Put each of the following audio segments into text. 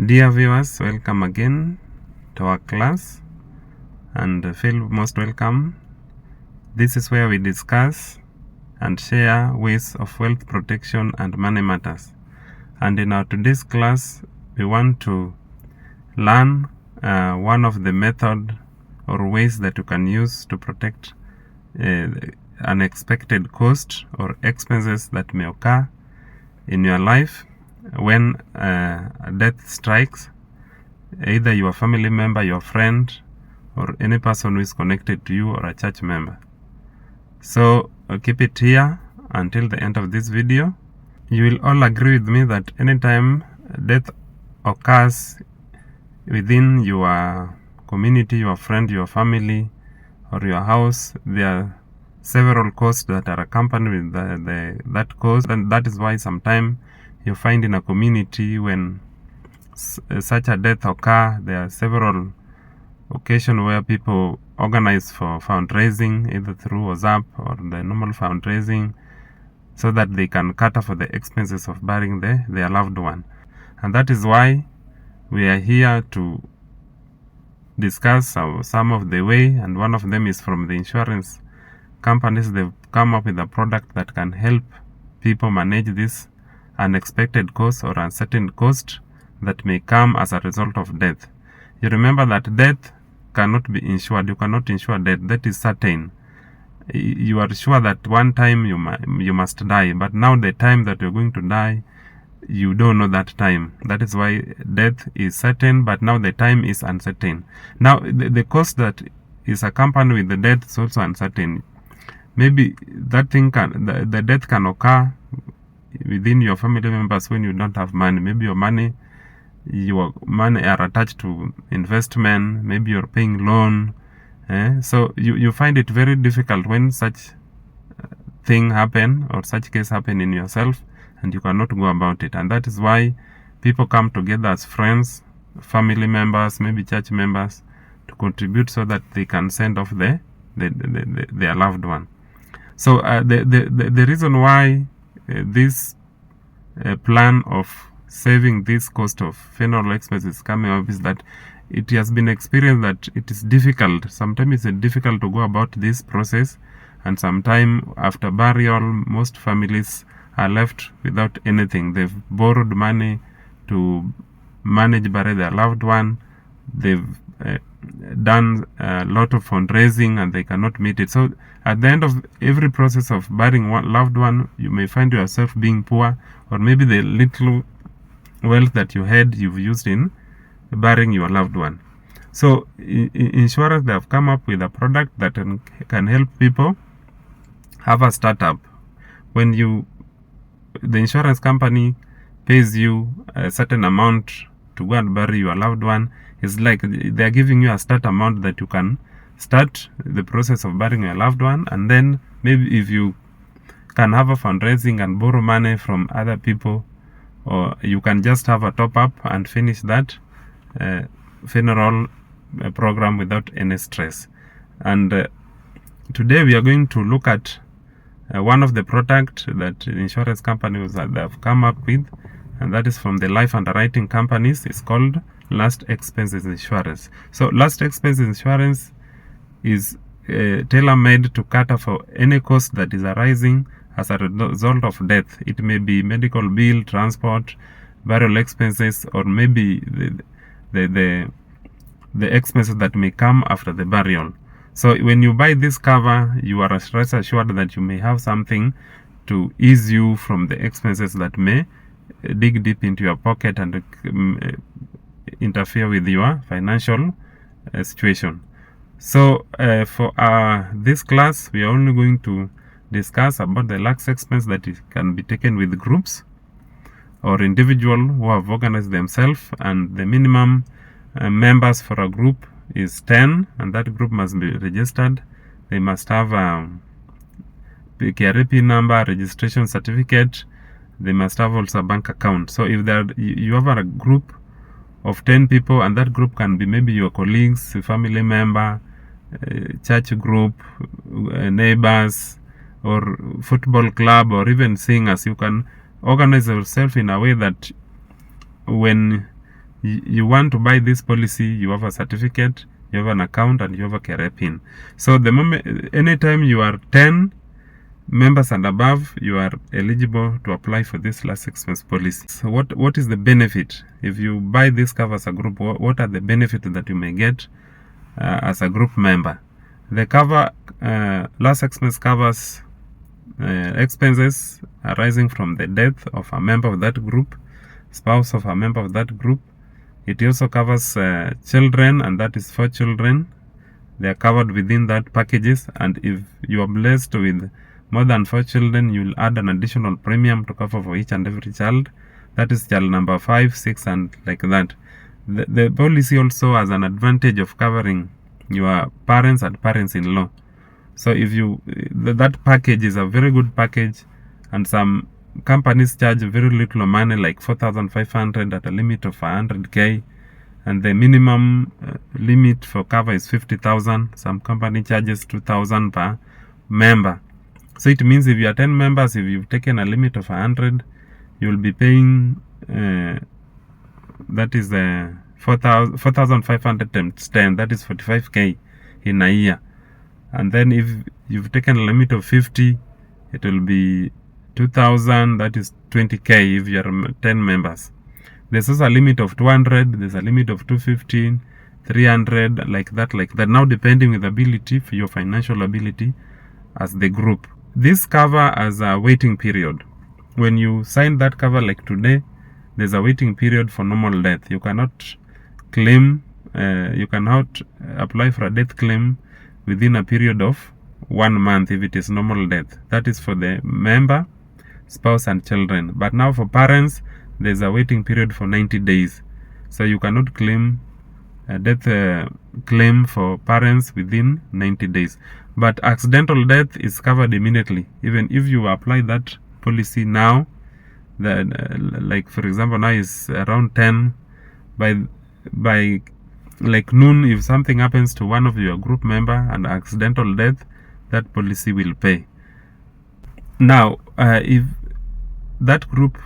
Dear viewers, welcome again to our class and feel most welcome. This is where we discuss and share ways of wealth protection and money matters. And in our today's class, we want to learn one of the method or ways that you can use to protect unexpected cost or expenses that may occur in your life when death strikes, either your family member, your friend, or any person who is connected to you or a church member. So keep it here until the end of this video. You will all agree with me that anytime death occurs within your community, your friend, your family, or your house, there are several costs that are accompanied with that cost, and that is why sometimes you find in a community when such a death occur, there are several occasions where people organize for fundraising, either through WhatsApp or the normal fundraising, so that they can cater for the expenses of burying their loved one. And that is why we are here to discuss some of the way, and one of them is from the insurance companies. They've come up with a product that can help people manage this unexpected cost or uncertain cost that may come as a result of death. You remember that death cannot be insured. You cannot insure death. That is certain. You are sure that one time you must die, but now the time that you're going to die, you don't know that time. That is why death is certain, but now the time is uncertain. Now the cost that is accompanied with the death is also uncertain. Maybe that thing the death can occur within your family members when you don't have money. Maybe your money are attached to investment. Maybe you're paying loan. So you find it very difficult when such thing happen or such case happen in yourself, and you cannot go about it. And that is why people come together as friends, family members, maybe church members, to contribute so that they can send off their loved one. So the reason why this plan of saving this cost of funeral expenses coming up is that it has been experienced that it is difficult. Sometimes it's difficult to go about this process, and sometimes after burial, most families are left without anything. They've borrowed money to bury their loved one. They've done a lot of fundraising and they cannot meet it. So at the end of every process of burying one loved one, you may find yourself being poor, or maybe the little wealth that you had, you've used in burying your loved one. So insurance, they have come up with a product that can help people have a startup. When the insurance company pays you a certain amount to go and bury your loved one, it's like they're giving you a start amount that you can start the process of burying your loved one, and then maybe if you can have a fundraising and borrow money from other people, or you can just have a top up and finish that funeral program without any stress. And today we are going to look at one of the products that insurance companies have come up with, and that is from the life underwriting companies. It's called last expenses insurance. So last expenses insurance is tailor-made to cater for any cost that is arising as a result of death. It may be medical bill, transport, burial expenses, or maybe the expenses that may come after the burial. So when you buy this cover, you are rest assured that you may have something to ease you from the expenses that may dig deep into your pocket and interfere with your financial situation. So for this class, we are only going to discuss about the last expense that can be taken with groups or individual who have organized themselves, and the minimum members for a group is 10, and that group must be registered. They must have a KRP number, registration certificate. They must have also a bank account. So if you have a group of 10 people, and that group can be maybe your colleagues, family member, church group, neighbors, or football club, or even singers, you can organize yourself in a way that when you want to buy this policy, you have a certificate, you have an account, and you have a KRA pin. So the moment, anytime you are 10 members and above, you are eligible to apply for this last expense policy. So what is the benefit if you buy this cover as a group? What are the benefits that you may get as a group member? The cover last expense covers expenses arising from the death of a member of that group, spouse of a member of that group. It also covers children, and that is 4 children. They are covered within that packages, and if you are blessed with more than 4 children, you will add an additional premium to cover for each and every child. That is child number 5, 6, and like that. The policy also has an advantage of covering your parents and parents-in-law. So if you that package is a very good package, and some companies charge very little money, like 4,500 at a limit of 100k, and the minimum limit for cover is 50,000. Some company charges 2,000 per member. So it means if you are 10 members, if you've taken a limit of 100, you will be paying that is 4,500 times 10, that is 45k in a year. And then if you've taken a limit of 50, it will be 2,000, that is 20k if you are 10 members. There's also a limit of 200, there's a limit of 215, 300, like that. Now depending with ability, for your financial ability as the group. This cover has a waiting period. When you sign that cover like today, there's a waiting period for normal death. You cannot claim, you cannot apply for a death claim within a period of 1 month if it is normal death. That is for the member, spouse, and children. But now for parents, there's a waiting period for 90 days. So you cannot claim a death claim for parents within 90 days. But accidental death is covered immediately. Even if you apply that policy now, like for example now is around 10, by like noon, if something happens to one of your group member and accidental death, that policy will pay. Now, if that group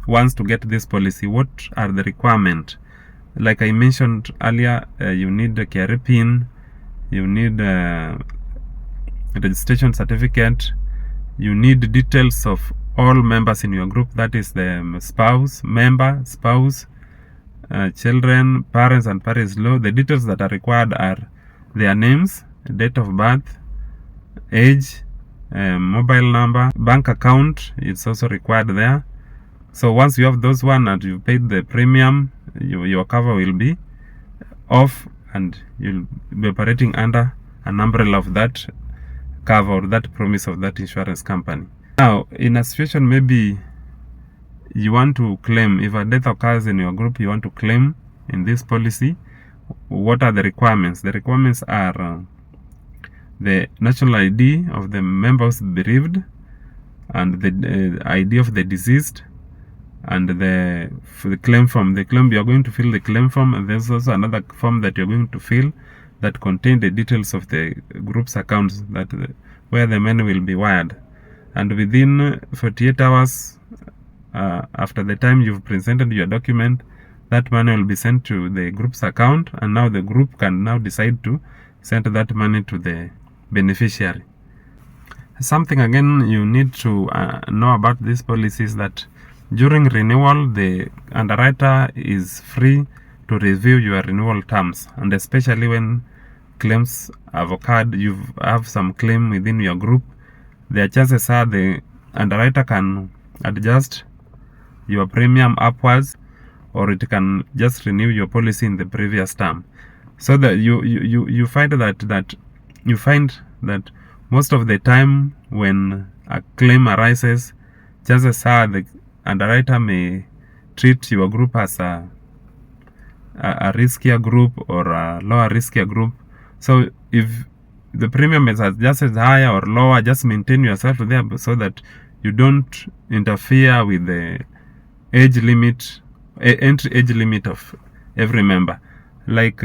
wants to get this policy, what are the requirements? Like I mentioned earlier, you need a KRA pin, you need a registration certificate, you need details of all members in your group, that is the spouse, children, parents, and parents-in-law. The details that are required are their names, date of birth, age, mobile number, bank account is also required there. So once you have those one and you paid the premium, your cover will be off, and you'll be operating under an umbrella of that cover or that promise of that insurance company. Now, in a situation maybe you want to claim, if a death occurs in your group, you want to claim in this policy, what are the requirements? The requirements are the national ID of the members bereaved, and the ID of the deceased, and for the claim form. The claim, you are going to fill the claim form, and there's also another form that you're going to fill that contain the details of the group's accounts, where the money will be wired. And within 48 hours after the time you've presented your document, that money will be sent to the group's account, and now the group can now decide to send that money to the beneficiary. Something again you need to know about this policy is that during renewal, the underwriter is free to review your renewal terms, and especially when claims have occurred, you have some claim within your group, the chances are the underwriter can adjust your premium upwards, or it can just renew your policy in the previous term. So that you find that most of the time when a claim arises, chances are the underwriter may treat your group as a riskier group or a lower riskier group. So if the premium is adjusted higher or lower, just maintain yourself there so that you don't interfere with the age limit, entry age limit of every member. Like,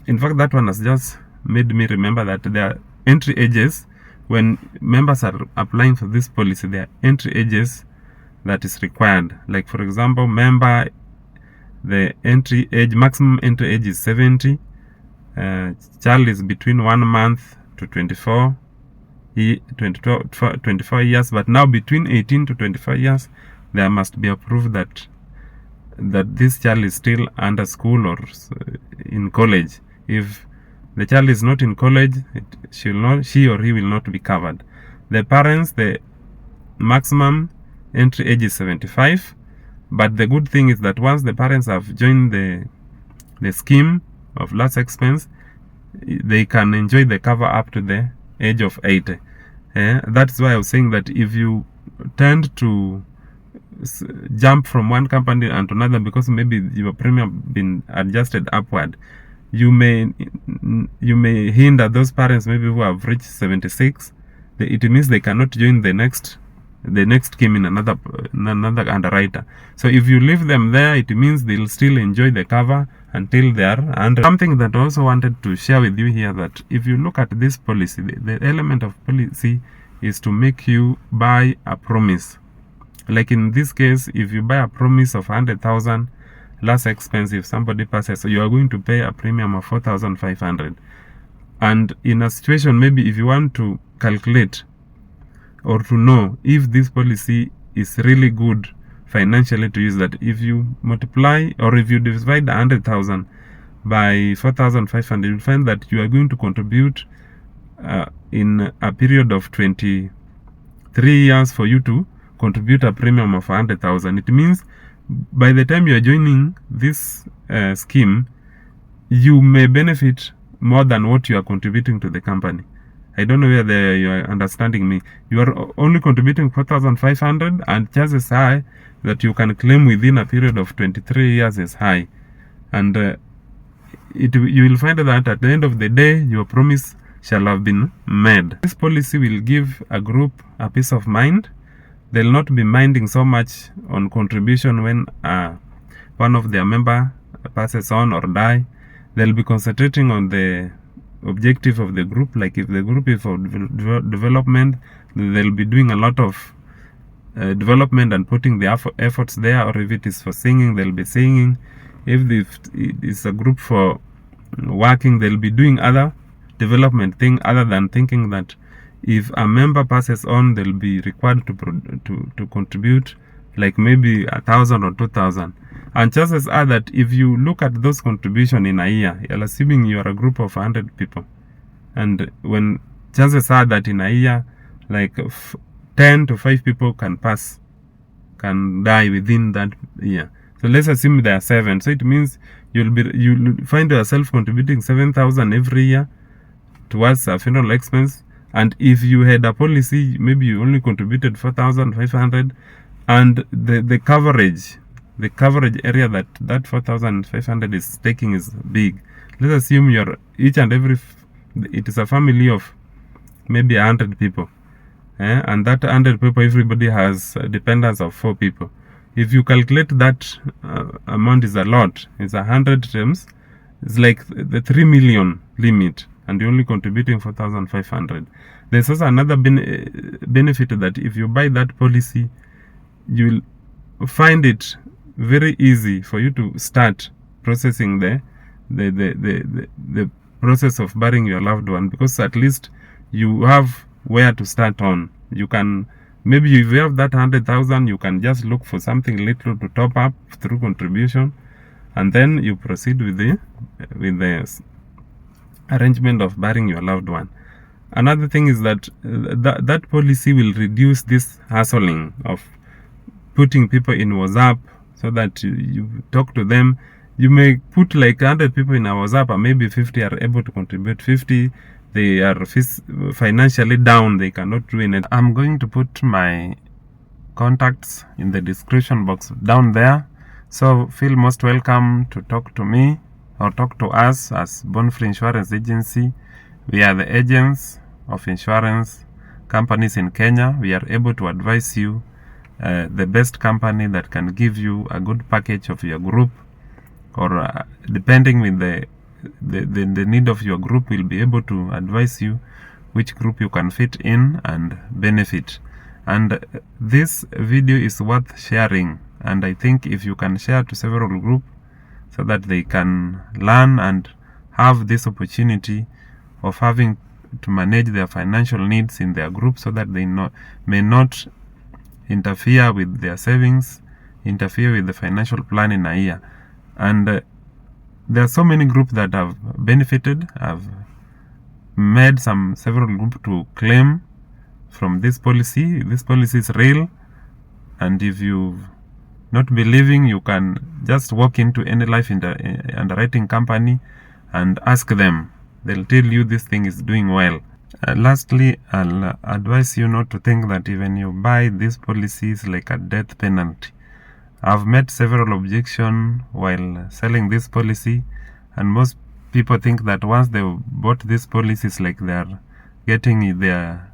in fact, that one has just made me remember that there are entry ages when members are applying for this policy. There are entry ages that is required. Like, for example, member the maximum entry age is 70. Child is between 1 month to 24 years, but now between 18 to 24 years, there must be a proof that this child is still under school or in college. If the child is not in college, she or he will not be covered. The parents, the maximum entry age is 75, but the good thing is that once the parents have joined the scheme of last expense, they can enjoy the cover up to the age of 80. That's why I was saying that if you tend to jump from one company and another because maybe your premium been adjusted upward, you may hinder those parents maybe who have reached 76. It means they cannot join the next scheme in another underwriter. So if you leave them there, it means they'll still enjoy the cover until they are under. Something that I also wanted to share with you here, that if you look at this policy, the element of policy is to make you buy a promise. Like in this case, if you buy a promise of 100,000 last expense, if somebody passes, so you are going to pay a premium of 4,500. And in a situation, maybe if you want to calculate or to know if this policy is really good financially to use, that if you multiply or if you divide 100,000 by 4,500, you'll find that you are going to contribute in a period of 23 years for you to contribute a premium of 100,000. It means by the time you are joining this scheme, you may benefit more than what you are contributing to the company. I don't know whether you are understanding me. You are only contributing 4,500, and chances are that you can claim within a period of 23 years is high. And you will find that at the end of the day, your promise shall have been made. This policy will give a group a peace of mind. They'll not be minding so much on contribution when one of their member passes on or die. They'll be concentrating on the objective of the group. Like if the group is for development, they'll be doing a lot of development and putting the efforts there. Or if it is for singing, they'll be singing. If it is a group for working, they'll be doing other development thing other than thinking that if a member passes on, they'll be required to contribute like maybe 1,000 or 2,000. And chances are that if you look at those contribution in a year, you're assuming you are a group of 100 people, and when chances are that in a year, like 10 to 5 people can die within that year. So let's assume there are 7. So it means you'll find yourself contributing 7,000 every year towards a funeral expense. And if you had a policy, maybe you only contributed 4,500, and the coverage area that 4,500 is taking is big. Let's assume it is a family of maybe 100 people, and that 100 people, everybody has dependents of 4 people. If you calculate that amount is a lot, it's 100 times, it's like the 3 million limit, and you're only contributing 4,500. There's also another benefit that if you buy that policy, you'll find it very easy for you to start processing the process of burying your loved one, because at least you have where to start on. You can, maybe if you have that 100,000, you can just look for something little to top up through contribution, and then you proceed with the arrangement of burying your loved one. Another thing is that that policy will reduce this hassling of putting people in WhatsApp so that you talk to them. You may put like 100 people in a WhatsApp, and maybe 50 are able to contribute. 50, they are financially down, they cannot do anything. I'm going to put my contacts in the description box down there, so feel most welcome to talk to me or talk to us as Boniface Insurance Agency. We are the agents of insurance companies in Kenya. We are able to advise you the best company that can give you a good package of your group, or depending with the need of your group, will be able to advise you which group you can fit in and benefit. And this video is worth sharing, and I think if you can share to several groups, so that they can learn and have this opportunity of having to manage their financial needs in their group, so that they may not interfere with their savings, interfere with the financial plan in a year. And there are so many groups that have benefited, have made several groups to claim from this policy. This policy is real, and if you've not believing, you can just walk into any life underwriting company and ask them. They'll tell you this thing is doing well. Lastly, I'll advise you not to think that even you buy these policies like a death penalty. I've met several objections while selling this policy, and most people think that once they bought this policy, it's like they're getting their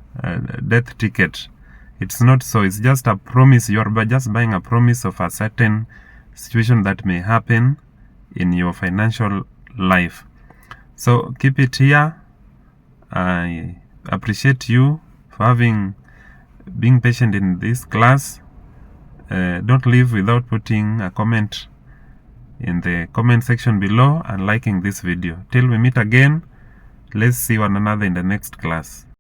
death ticket. It's not so. It's just a promise. You're just buying a promise of a certain situation that may happen in your financial life. So keep it here. I appreciate you for being patient in this class. Don't leave without putting a comment in the comment section below and liking this video. Till we meet again, let's see one another in the next class.